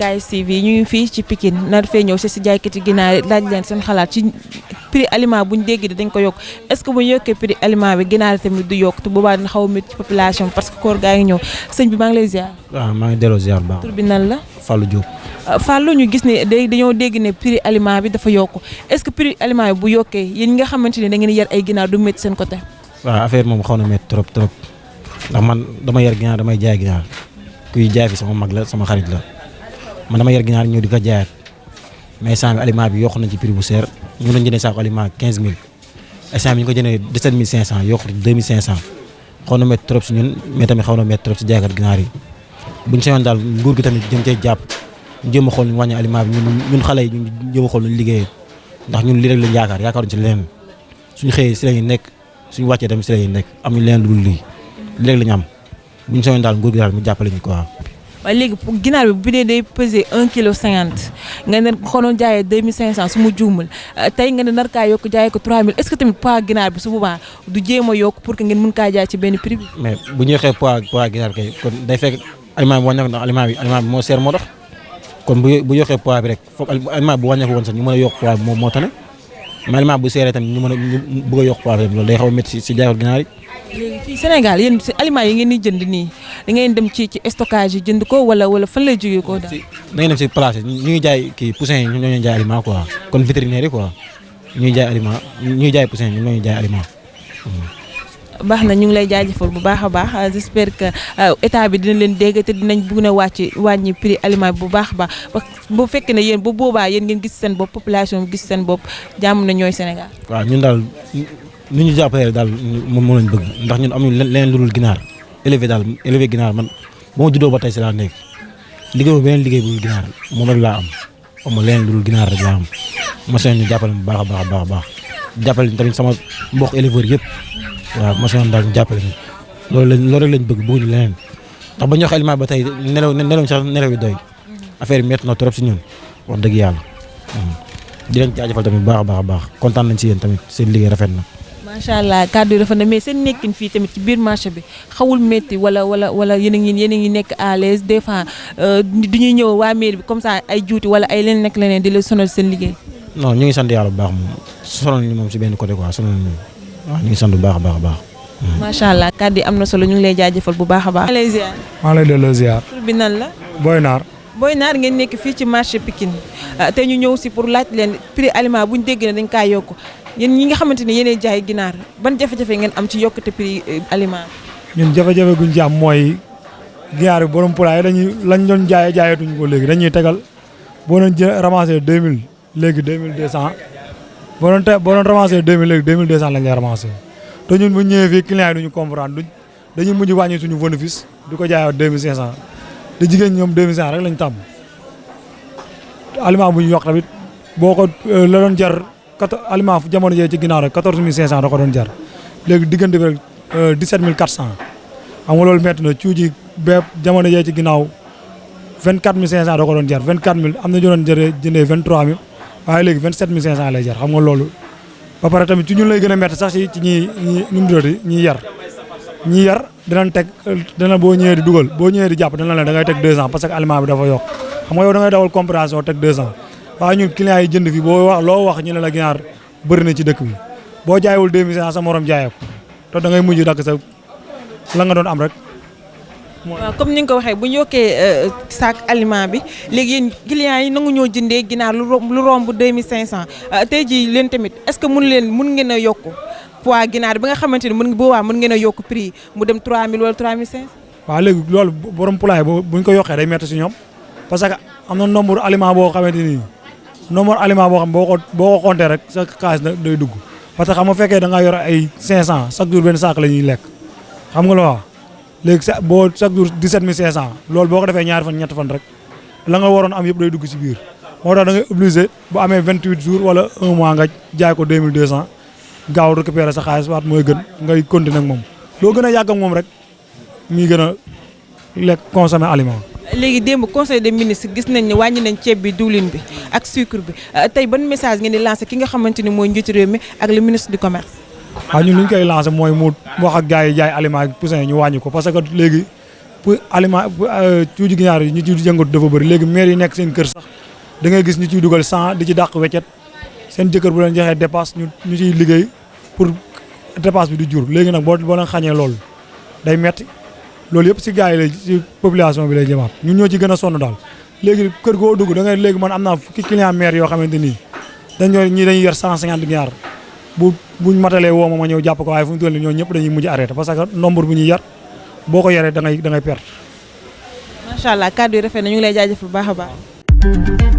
KS TV ñu ngi fii ci Pikine nar fee ñëw si jaaykati ginaar yi laaj leen seen xalaat ci prix aliment bu ñu dégg dañ ko yokk est-ce que bu ñu yokkee prix aliment bi ginaar tamit du yokk te boobaa dina xaw a métti ci population parce que koor gaa ngi ñëw sëñ bi maa ngi lay ziar. waaw maa ngi delloo ziar bu baax. tur bi nan la. Fallou Diop. Fallou ñu gis ne dañoo dégg ne prix aliment bi dafa yokk est-ce que prix aliment bi bu yokkee yéen ñi nga xamante ne da ngeen yar ay ginaar du métti seen côté. waaw affaire moom xaw na métti trop trop ndax man dama yar ginaar damay jaay ginaar kuy jaay fi sama mag la sama xarit la man dama yar ginaar ñëw di ko jaayaat mais instant bi aliment bi yokk nañ ci prix bu seer ñu doon jëndee saako aliment 15000 instant bi ñu ko jëndee 17500 yokk 2500 xaw na métti trop si ñun mais tamit xaw na métti trop si jaaykat ginaar yi buñ seyoon daal nguur gi tamit jëm cee jàpp jéem a xool ñu wàññi aliment bi ñun xale yi ñu jéem a xool ñu liggéeyee ndax ñun lii rek lañ yaakaaruñ ci leneen suñu xëyee si la ñuy nekk suñu wàccee tamit si la ñuy nekk amuñu leneen lu dul lii rek la ñu am buñ seyoon daal nguur gi daal mu jàppale ñu quoi. waaye léegi ginaar bi bu dee day peser 1,50 kilo nga ne ko doon jaayee 2500 su ma juumul tey nga ne nar kaa yokk jaayee ko 3000 est-ce que tamit poids ginaar bi su boobaa du jéem a yokk pour que ngeen mën kaa jaay ci benn prix bi. mais bu ñu yokkee poids ginaar kay kon day fekk aliment bi wàññeeku ndax aliment bi moo seer moo tax kon bu yokkee poids bi rek foog aliment bu wàññeeku woon sax ñu mën a yokk poids bi moo tane mais aliment bu seeree tamit ñu bëgg a yokk poids bi loolu day xaw a métti si jaaykat ginaar yi. léegi fii Sénégal yéen si aliments yi ngeen di jënd nii da ngeen dem ci stockage yi jënd ko wala fan lay jógee ko daal. da ngeen dem si place yi ñu ngi jaay kii poussin yi ñoo ñuy jaay aliment quoi kon vétérinaire yi quoi ñuy jaay aliment ñuy jaay poussin yi ñoo ñuy jaay aliment. baax na ñu ngi lay jaajëfal bu baax a baax j'espère que état bi dina leen dégg te dinañ bëgg na wàññi prix aliment bi bu baax a baax bu fekkee ne yéen bu boobaa yéen ngeen gis seen bopp population bi gis seen bopp jàmm na ñooy Sénégal. waaw ñun daal ni ñu jàppalee daal moom lañ bëgg ndax ñun amuñu leneen lu dul ginaar élevé ginaar man ba ma juddoo ba tey si laa nekk liggéey bu beneen liggéey bu dul ginaar moom rek laa am leneen lu dul ginaar rek laa am ma seen ñu jàppale bu baax a baax a baax jàppale tamit sama mbokk éleveurs yëpp waaw ma seen daal ñu jàppale ñu loolu rek lañ bëgguñu leneen ndax ba ñu wax aliment ba tey nelaw sax nelaw yi doy affaire yi métti na trop si ñun wax dëgg yàlla di leen jaajëfal tamit bu baax a baax kontaan nañ si yéen tamit seen liggéey rafet na. macha allah kàddu yi dafa ne mais seen nekkin fii tamit ci biir marché bi xawul métti wala yéen a ngi nekk à l'aise des fois du ñuy ñëw waa mairie bi comme ça ay juuti wala ay leneen nekk leneen di la sonal seen liggéey. non ñu ngi sant yàlla bu baax moom sonal ñu moom si benn côté quoi sonal ñu waaw ñu ngi sant bu baax a baax. macha allah kàddu yi am na solo ñu ngi lay jaajëfal bu baax a baax. maa lay ziar. maa lay delloo ziar. tur bi nan la. Boy Naar. Boy Naar ngeen nekk fii ci marché Pikine te ñu ñëw si pour laaj leen prix aliment bu ñu dégg ne dañ kaa yokk yéen ñi nga xamante ne yéenay jaay ginaar ban jafe-jafe ngeen am ci yokkute prix aliment. ñun jafe-jafe guñ ci am mooy ginaar bi borom poulailler lañ doon jaayatuñ ko léegi dañuy tegal boo doon ramasser 2000 léegi 2200 boo doon ramasser 2000 léegi 2200 lañ lay ramasser te ñun bu ñëwee fii client yi duñu comprendre dañuy mujj wàññi suñu bénéfice di ko jaayaat 2500 te jigéen ñoom 2500 rek lañ tàmm aliment bu ñu yokk tamit boo ko la doon jar aliment jamono jee ci ginnaaw rek 14500 da ko doon jar léegi diggante bi rek 17400 xam nga loolu métti na cuuji bépp jamono jee ci ginnaaw 24500 da ko doon jar 24000 am na ñu doon jëndee 23000 waaye léegi 27500 lay jar xam nga loolu ba pare tamit ci ñun lay gën a métti sax ci ñi nu mu tuddati ñiy yar dinañ teg dana boo ñëwee di dugal boo ñëwee di jàpp dana la da ngay teg 200 parce que aliment bi dafa yokk xam nga yow da ngay dawal comparaison teg 200 waaye ñun clients yi jënd fi boo wax loo wax ñu ne la ginaar bëri na ci dëkk bi boo jaayewul 2500 sa morom jaayee ko te da ngay mujj dakk sa la nga doon am rek. waaw comme ni nga ko waxee bu ñu yokkee sac aliment bi léegi yéen clients yi nangu ñoo jëndee ginaar lu romb 2500 tey jii leen tamit est-ce que mun ngeen a yokk poids ginaar bi nga xamante ni boobaa mën ngeen a yokk prix mu dem 3000 wala 3500. waaw léegi loolu borom poulailler buñ ko yokkee day métti si ñoom parce que am na nombre aliment boo xamante ni nombre aliment boo xam boo ko compter rek sa xaalis day dugg parce que xam nga fekkee da ngaa yor ay 500 chaque jour benn saak la ñuy lekk xam nga la wax léegi chaque jour 17500 loolu boo ko defee ñaari fan ñetti fan rek la nga waroon am yëpp day dugg si biir moo tax da ngay obligé bu amee 28 jours wala 1 mois nga jaay ko 2200 gaaw récupérer sa xaalis waat mooy gën ngay continuer ak moom loo gën a yàgg ak moom rek muy gën a lekk consommer aliment. léegi démb conseil des ministres gis nañ ne wàññi nañ ceeb bi diwlin bi ak sucre bi tey ban message ngeen di lancé ki nga xamante ni mooy njiitu réew mi ak le ministre du commerce. waaw ñun li ñu koy lancé mooy mu wax ak gars yi jaay aliment ak poussin ñu wàññi ko parce que léegi pour aliment cuuju ginaar yi ñu ciy yëngatu dafa bëri léegi maire yi nekk seen kër sax da ngay gis ñu ciy dugal 100 di ci dàq weccet seen jëkkër bu leen joxee dépasse ñu ciy liggéey pour dépasse bi du jur léegi nag boo leen xañee loolu day metti loolu yëpp si gars yi lay si population bi lay jëmaat ñun ñoo ci gën a sonn daal léegi kër goo dugg da ngay léegi man am naa fukki client maire yoo xamante nii ñii dañuy yor 150 ginaar buñ matalee woo ma ñëw jàpp ko waaye fu mu toll nii ñoo ñëpp dañuy mujj arrêté parce que nombre bu ñuy yar boo ko yaree da ngay perte. macha allah kàddu yi rafet na ñu ngi lay jaajëfal bu baax a baax.